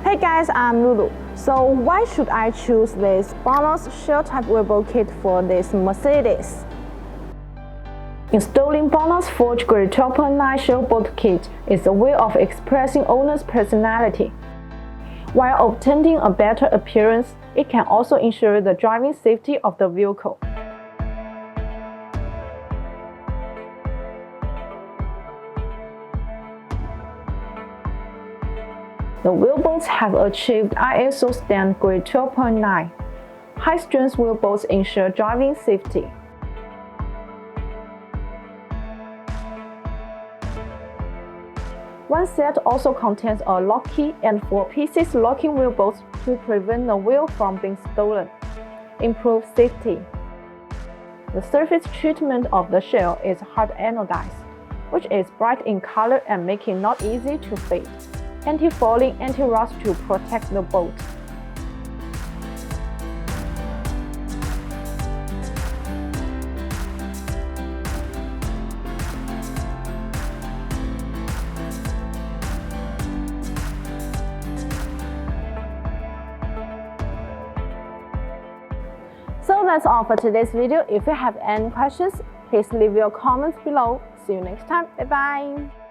Hey guys, I'm Lulu. So why should I choose this BONOSS shell type wheelbase kit for this Mercedes? Installing BONOSS Forge Grade 12.9 shell bolt kit is a way of expressing owner's personality. While obtaining a better appearance, it can also ensure the driving safety of the vehicle. The wheel bolts have achieved ISO standard grade 12.9. High-strength wheel bolts ensure driving safety. One set also contains a lock key and 4 pieces locking wheel bolts to prevent the wheel from being stolen. Improve safety. The surface treatment of the shell is hard anodized, which is bright in color and making it not easy to fade. Anti-fouling, anti-rust to protect the bolt. So that's all for today's video. If you have any questions, please leave your comments below. See you next time. Bye bye.